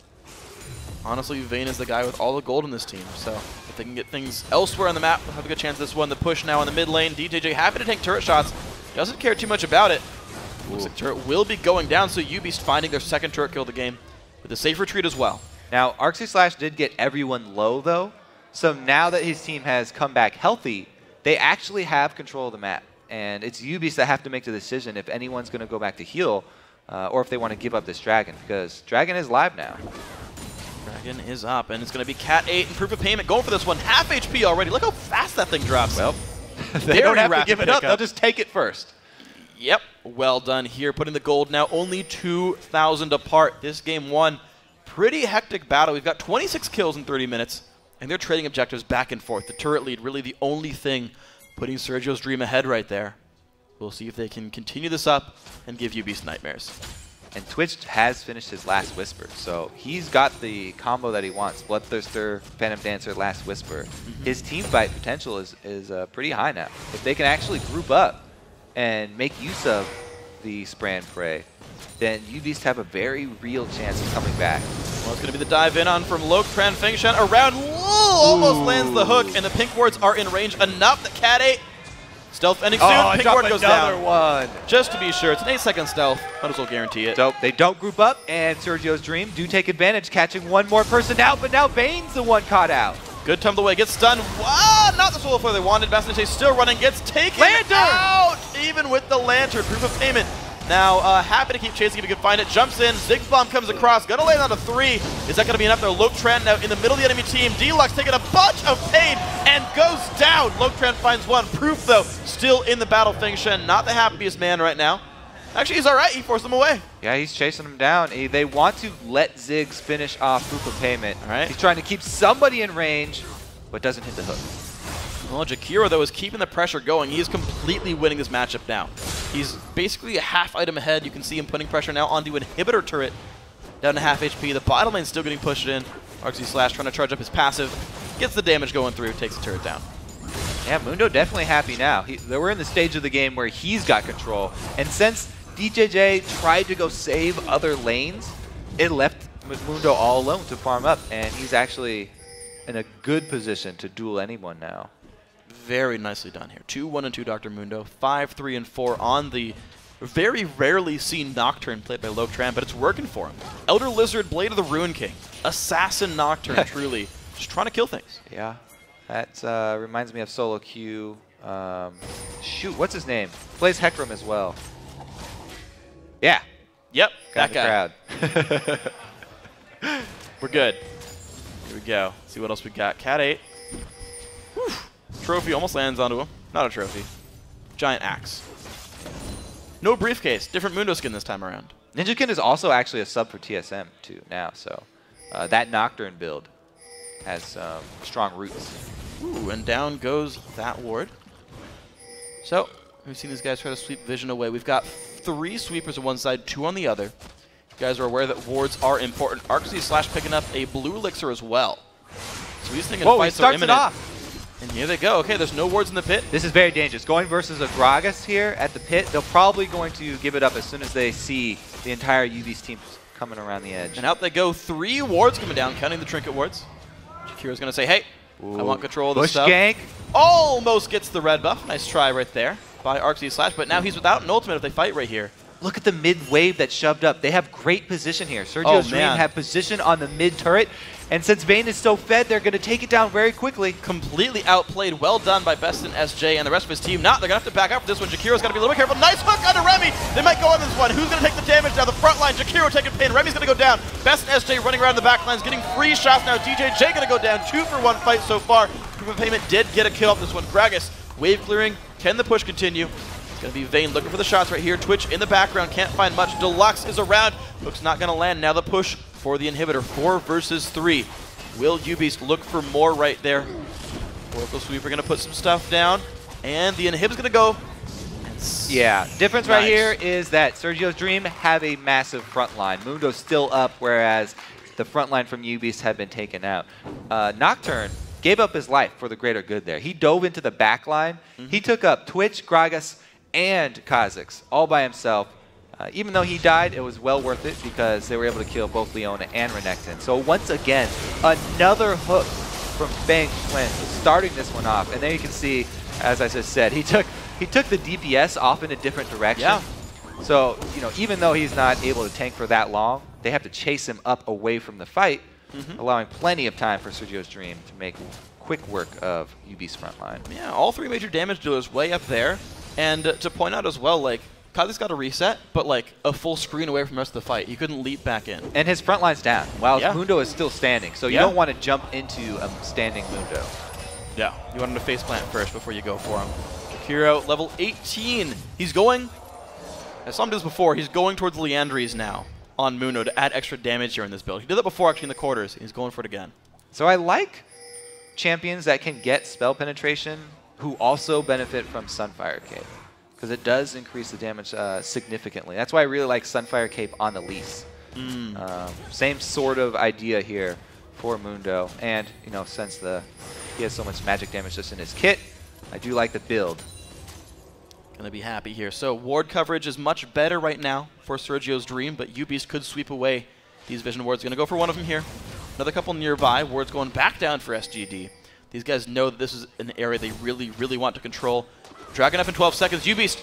honestly, Vayne is the guy with all the gold in this team. So if they can get things elsewhere on the map, they'll have a good chance this one. The push now in the mid lane. DJJ happy to take turret shots. Doesn't care too much about it. Looks like turret will be going down, so UBEAST finding their second turret kill of the game with a safe retreat as well. Now, Arxy did get everyone low, though. So now that his team has come back healthy, they actually have control of the map. And it's UBEAST that have to make the decision if anyone's going to go back to heal or if they want to give up this Dragon, because Dragon is live now. Dragon is up, and it's going to be Cat 8 and Proof of Payment going for this one. Half HP already. Look how fast that thing drops. Well, they don't have to give it up. They'll just take it first. Yep, well done here. Putting the gold now only 2,000 apart. This game one, pretty hectic battle. We've got 26 kills in 30 minutes, and they're trading objectives back and forth. The turret lead, really the only thing putting Sergio's dream ahead right there. We'll see if they can continue this up and give UBEAST nightmares. And Twitch has finished his Last Whisper, so he's got the combo that he wants. Bloodthirster, Phantom Dancer, Last Whisper. His team fight potential is pretty high now. If they can actually group up and make use of the Spray and Pray, then UBEAST have a very real chance of coming back. Well, it's going to be the dive in on from Lokran Fengshan around. Whoa, almost lands the hook, and the pink wards are in range enough that Cat 8 stealth ending soon. Pink ward goes down. One. Just to be sure, it's an 8-second stealth. Might as well guarantee it. So they don't group up, and Sergio's dream do take advantage, catching one more person out, but now Vayne's the one caught out. Good tumble away, gets stunned. Wow, not the solo flare they wanted. Bastion still running, gets taken out, even with the lantern. Proof of Payment. Now, happy to keep chasing if he can find it. Jumps in, Ziggs Bomb comes across, gonna land on a 3. Is that gonna be enough? There, Lokran now in the middle of the enemy team. Deluxe taking a bunch of pain and goes down. Lokran finds one. Proof, though, still in the battle. Fengshan, not the happiest man right now. Actually, he's all right. He forced them away. Yeah, he's chasing him down. They want to let Ziggs finish off Proof of Payment. All right. He's trying to keep somebody in range, but doesn't hit the hook. Well, Jakiro, though, is keeping the pressure going. He is completely winning this matchup now. He's basically a half item ahead. You can see him putting pressure now onto Inhibitor turret. Down to half HP. The bottom lane's still getting pushed in. Arxy trying to charge up his passive. Gets the damage going through. Takes the turret down. Yeah, Mundo definitely happy now. We're in the stage of the game where he's got control. And since DJJ tried to go save other lanes, it left Mundo all alone to farm up. And he's actually in a good position to duel anyone now. Very nicely done here. 2-1 and 2 Dr. Mundo. 5-3 and 4 on the very rarely seen Nocturne played by Lokran, but it's working for him. Elder Lizard, Blade of the Ruin King. Assassin Nocturne, truly. Just trying to kill things. Yeah. That reminds me of Solo Q. Shoot, what's his name? Plays Hecarim as well. Yeah. Yep, got that guy. Crowd. We're good. Here we go. See what else we got. Cat 8. Whew. Trophy almost lands onto him. Not a trophy. Giant axe. No briefcase. Different Mundo skin this time around. Ninjakin is also actually a sub for TSM too now, so that Nocturne build has strong roots. Ooh, and down goes that ward. So we've seen these guys try to sweep Vision away. We've got 3 sweepers on one side, 2 on the other. You guys are aware that wards are important. Arxy picking up a blue elixir as well. So he's thinking fights are imminent. Off. And here they go. Okay, there's no wards in the pit. This is very dangerous. Going versus a Gragas here at the pit, they're probably going to give it up as soon as they see the entire UBEAST team coming around the edge. And out they go. 3 wards coming down, counting the trinket wards. Jakira's going to say, hey, I want control of this stuff. Push gank. Almost gets the red buff. Nice try right there by Arxy, but now he's without an ultimate if they fight right here. Look at the mid wave that shoved up. They have great position here. Sergio's Dream have position on the mid turret. And since Vayne is so fed, they're going to take it down very quickly. Completely outplayed. Well done by Beston, SJ, and the rest of his team. Not. They're going to have to back up for this one. Jakira's got to be a little bit careful. Nice hook onto Remy. They might go on this one. Who's going to take the damage now? The front line. Jakiro taking pain. Remy's going to go down. Beston, SJ running around the back lines, getting free shots now. DJJ going to go down. 2 for 1 fight so far. Proof of Payment did get a kill off this one. Gragas, wave clearing. Can the push continue? It's going to be Vayne looking for the shots right here. Twitch in the background. Can't find much. Deluxe is around. Hook's not going to land. Now the push for the inhibitor. 4 versus 3. Will UBEAST look for more right there? Oracle Sweeper going to put some stuff down. And the inhib's going to go. Yeah, difference right here is that Sergio's Dream have a massive front line. Mundo's still up, whereas the front line from UBEAST had been taken out. Nocturne gave up his life for the greater good there. He dove into the back line. He took up Twitch, Gragas, and Kha'Zix all by himself. Even though he died, it was well worth it because they were able to kill both Leona and Renekton. So once again, another hook from Feng Xuan starting this one off. And there you can see, as I just said, he took the DPS off in a different direction. Yeah. So, you know, even though he's not able to tank for that long, they have to chase him up away from the fight, allowing plenty of time for Sergio's Dream to make quick work of UB's front line. Yeah, all three major damage dealers way up there. And to point out as well, like, Kazi's got a reset, but like a full screen away from the rest of the fight. He couldn't leap back in. And his front line's down, while Mundo is still standing. So you don't want to jump into a standing Mundo. Yeah, you want him to face plant first before you go for him. Hero level 18. He's going, I saw him do this before, he's going towards Leandries now on Mundo to add extra damage here in this build. He did that before actually in the quarters. He's going for it again. So I like champions that can get spell penetration who also benefit from Sunfire Cape, because it does increase the damage significantly. That's why I really like Sunfire Cape on Elise. Same sort of idea here for Mundo, and you know, since he has so much magic damage just in his kit, I do like the build. Gonna be happy here. So ward coverage is much better right now for Sergio's Dream, but UBEAST could sweep away these vision wards. Gonna go for one of them here. Another couple nearby. Wards going back down for SGD. These guys know that this is an area they really, really want to control. Dragon up in 12 seconds. UBEAST.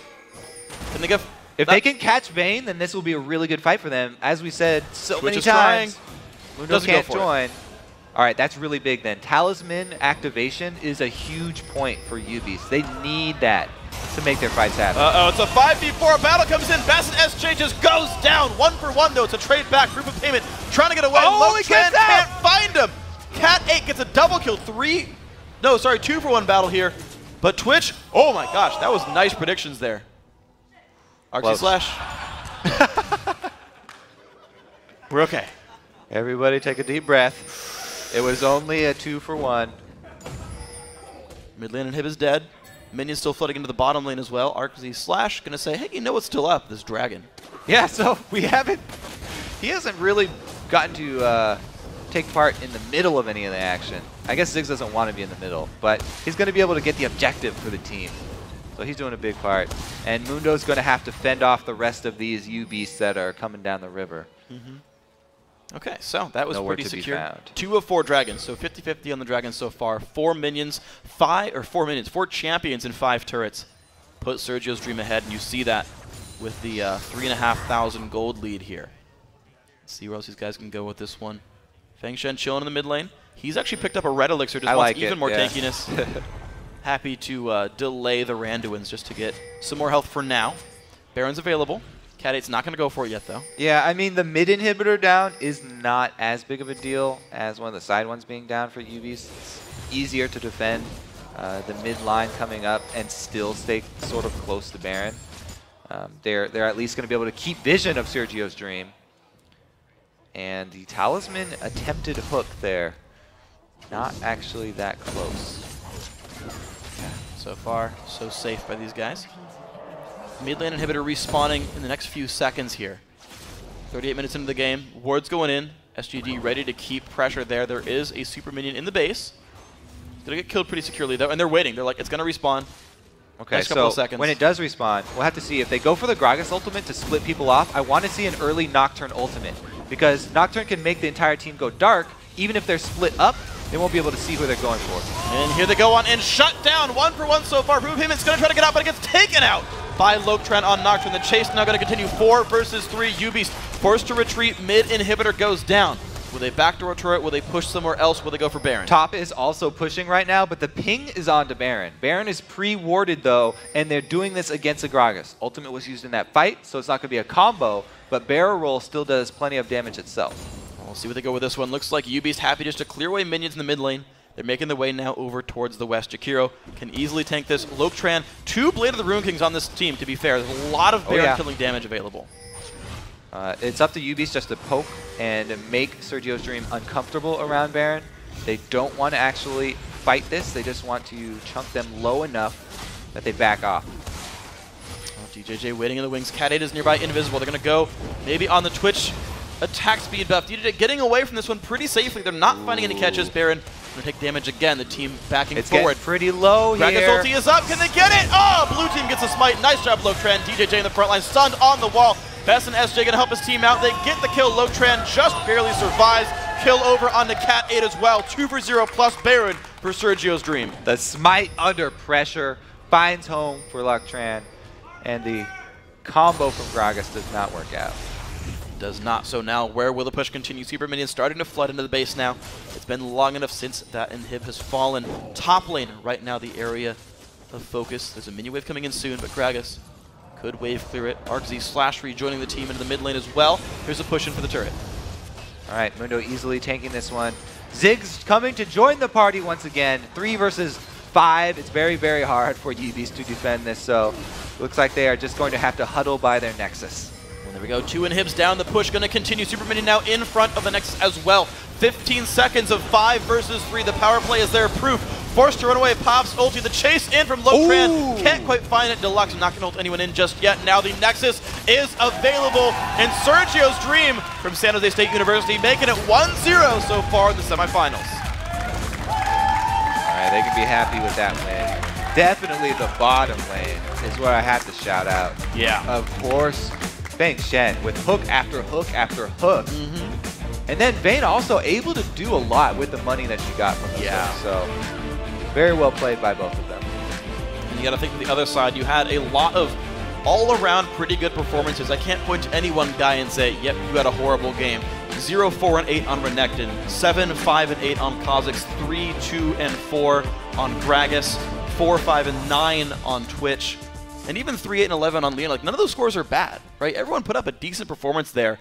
Can they give? If they can catch Vayne, then this will be a really good fight for them. As we said so many times, trying. Mundo can't join. All right, that's really big then. Talisman activation is a huge point for UBEAST. They need that to make their fights happen. Uh-oh, it's a 5v4. Battle comes in. Bass and SJ just goes down. 1-for-1, though. It's a trade back. Group of payment. Trying to get away. Oh, he gets out! Can't find him. Cat 8 gets a double kill. 2-for-1 battle here. But Twitch, oh my gosh, that was nice predictions there. Arxie Slash. We're okay. Everybody take a deep breath. It was only a 2-for-1. Mid lane inhib is dead. Minions still flooding into the bottom lane as well. Arxie Slash gonna say, hey, you know what's still up? This dragon. Yeah, so he hasn't really gotten to take part in the middle of any of the action. I guess Ziggs doesn't want to be in the middle, but he's going to be able to get the objective for the team. So he's doing a big part. And Mundo's going to have to fend off the rest of these UBeasts that are coming down the river. Okay, so that was Nowhere pretty to be secure. found. 2 of 4 dragons, so 50-50 on the dragons so far. 4 champions and 5 turrets. Put Sergio's Dream ahead, and you see that with the 3,500 gold lead here. Let's see where else these guys can go with this one. Feng Xuan chilling in the mid lane. He's actually picked up a red elixir, just wants even more tankiness. Happy to delay the Randuins just to get some more health for now. Baron's available. Cat 8's not going to go for it yet, though. Yeah, I mean, the mid inhibitor down is not as big of a deal as one of the side ones being down for UBeasts. It's easier to defend the mid line coming up and still stay sort of close to Baron. They're at least going to be able to keep vision of Sergio's Dream. And the Talisman attempted hook there. Not actually that close. So far, so safe by these guys. Mid lane inhibitor respawning in the next few seconds here. 38 minutes into the game. Wards going in. SGD ready to keep pressure there. There is a super minion in the base. It's going to get killed pretty securely, though. And they're waiting. They're like, it's going to respawn. Okay, next couple of seconds. When it does respawn, we'll have to see if they go for the Gragas ultimate to split people off. I want to see an early Nocturne ultimate, because Nocturne can make the entire team go dark. Even if they're split up, they won't be able to see who they're going for. And here they go on and shut down. 1-for-1 so far. Proof Payment's going to try to get out, but it gets taken out by Loctran on Nocturne. The chase now going to continue. 4 versus 3. UBeAST forced to retreat. Mid inhibitor goes down. Will they backdoor a turret? Will they push somewhere else? Will they go for Baron? Top is also pushing right now, but the ping is on to Baron. Baron is pre-warded, though, and they're doing this against a Gragas. Ultimate was used in that fight, so it's not going to be a combo, but Barrel Roll still does plenty of damage itself. We'll see where they go with this one. Looks like UBeAST happy just to clear away minions in the mid lane. They're making their way now over towards the west. Jakiro can easily tank this. Loctran, 2 Blade of the Rune Kings on this team, to be fair. There's a lot of Baron killing damage available. It's up to UBeAST just to poke and make Sergio's Dream uncomfortable around Baron. They don't want to actually fight this. They just want to chunk them low enough that they back off. Oh, DJJ waiting in the wings. Cat 8 is nearby, invisible. They're going to go maybe on the Twitch attack speed buff. DJJ getting away from this one pretty safely. They're not finding any catches. Baron going to take damage again. The team backing forward. It's pretty low here. Gragas ulti is up. Can they get it? Oh, blue team gets a smite. Nice job, Loctran. DJJ in the front line, stunned on the wall. Best and SJ gonna help his team out. They get the kill. Lotran just barely survives. Kill over on the Cat 8 as well. 2 for 0 plus Baron for Sergio's Dream. The smite under pressure finds home for Lotran, and the combo from Gragas does not work out. Does not. So now, where will the push continue? Super Minions starting to flood into the base now. It's been long enough since that inhib has fallen. Top lane right now, the area of focus. There's a minion wave coming in soon, but Gragas could wave clear it. ArcZ rejoining the team into the mid lane as well. Here's a push in for the turret. All right, Mundo easily tanking this one. Ziggs coming to join the party once again. 3 versus 5. It's very, very hard for UBEAST to defend this, so looks like they are just going to have to huddle by their Nexus. There we go, 2 inhibs down, the push gonna continue. Super Minion now in front of the Nexus as well. 15 seconds of 5 versus 3. The power play is there, proof. Forced to run away, pops ulti, the chase in from Lotran. Can't quite find it. Deluxe not gonna ult anyone in just yet. Now the Nexus is available, and Sergio's Dream from San Jose State University making it 1-0 so far in the semifinals. All right, they can be happy with that win. Definitely the bottom lane is what I have to shout out. Yeah. Of course, Vayne Shen with hook after hook after hook. And then Vayne also able to do a lot with the money that she got from the hook. So very well played by both of them. And you got to think on the other side, you had a lot of all-around pretty good performances. I can't point to any one guy and say, yep, you had a horrible game. 0, 4, and 8 on Renekton, 7, 5, and 8 on Kha'Zix, 3, 2, and 4 on Gragas, 4, 5, and 9 on Twitch, and even 3, 8, and 11 on Leon. Like, none of those scores are bad, right? Everyone put up a decent performance there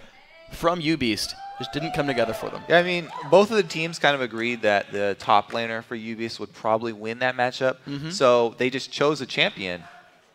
from UBEAST. Just didn't come together for them. Yeah, I mean, both of the teams kind of agreed that the top laner for UBEAST would probably win that matchup. So they just chose a champion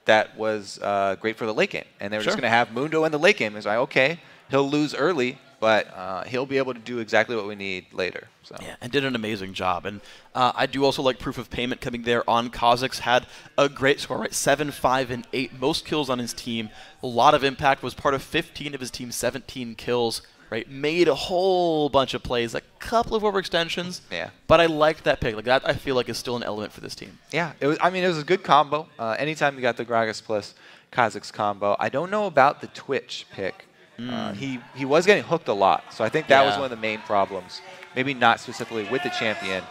that was great for the late game. And they were just going to have Mundo in the late game. It's like, okay, he'll lose early, but he'll be able to do exactly what we need later. So. Yeah, and did an amazing job. And I do also like proof of payment coming there on Kha'Zix. Had a great score, right? 7, 5, and 8. Most kills on his team. A lot of impact. Was part of 15 of his team's 17 kills. Right, made a whole bunch of plays, a couple of overextensions. Yeah. But I liked that pick. Like that, I feel like is still an element for this team. Yeah, it was. I mean, it was a good combo. Anytime you got the Gragas plus Kha'Zix combo. I don't know about the Twitch pick. He was getting hooked a lot, so I think that was one of the main problems. Maybe not specifically with the champion,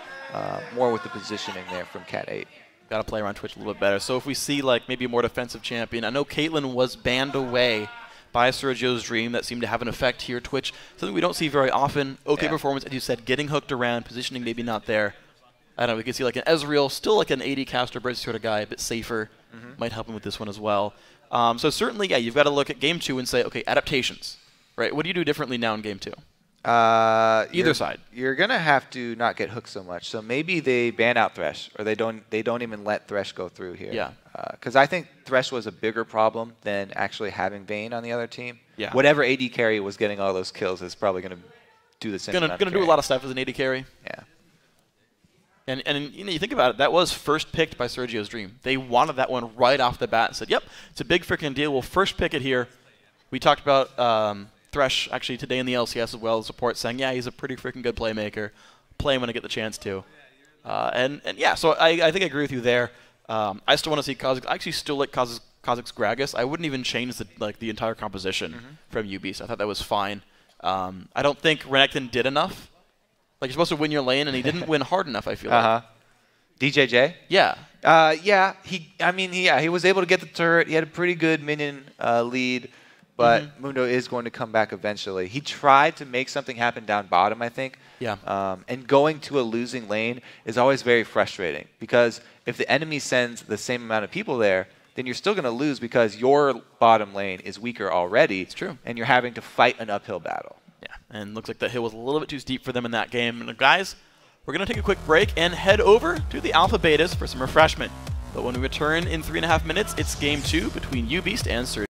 more with the positioning there from Cat 8. Got to play around Twitch a little bit better. So if we see like maybe a more defensive champion, I know Caitlyn was banned away by Sergio's Dream. That seemed to have an effect here. Twitch, something we don't see very often. Okay performance, as you said, getting hooked around, positioning maybe not there. I don't know, we could see like an Ezreal, still like an AD caster, Bridge sort of guy, a bit safer. Might help him with this one as well. So certainly, yeah, you've got to look at Game 2 and say, okay, adaptations, right? What do you do differently now in Game 2? Either side. You're going to have to not get hooked so much. So maybe they ban out Thresh, or they don't even let Thresh go through here. Yeah. Because I think Thresh was a bigger problem than actually having Vayne on the other team. Yeah. Whatever AD carry was getting all those kills is probably going to do the same. Going to do a lot of stuff as an AD carry. Yeah. And you know, you think about it, that was first picked by Sergio's Dream. They wanted that one right off the bat and said, yep, it's a big freaking deal. We'll first pick it here. We talked about Thresh actually today in the LCS as well, support saying, yeah, he's a pretty freaking good playmaker. Play him when I get the chance to. And yeah, so I think I agree with you there. I still want to see Kha'Zix. I actually still like Kha'Zix Gragas. I wouldn't even change the entire composition from UBEAST. I thought that was fine. I don't think Renekton did enough. Like, you're supposed to win your lane, and he didn't win hard enough, I feel like. DJJ? Yeah. Yeah, he was able to get the turret. He had a pretty good minion lead, but Mundo is going to come back eventually. He tried to make something happen down bottom, I think. Yeah. And going to a losing lane is always very frustrating, because if the enemy sends the same amount of people there, then you're still going to lose because your bottom lane is weaker already. It's true. And you're having to fight an uphill battle. Yeah, and looks like the hill was a little bit too steep for them in that game. And guys, we're going to take a quick break and head over to the Alpha Betas for some refreshment. But when we return in 3.5 minutes, it's Game 2 between UBEAST and Sergio.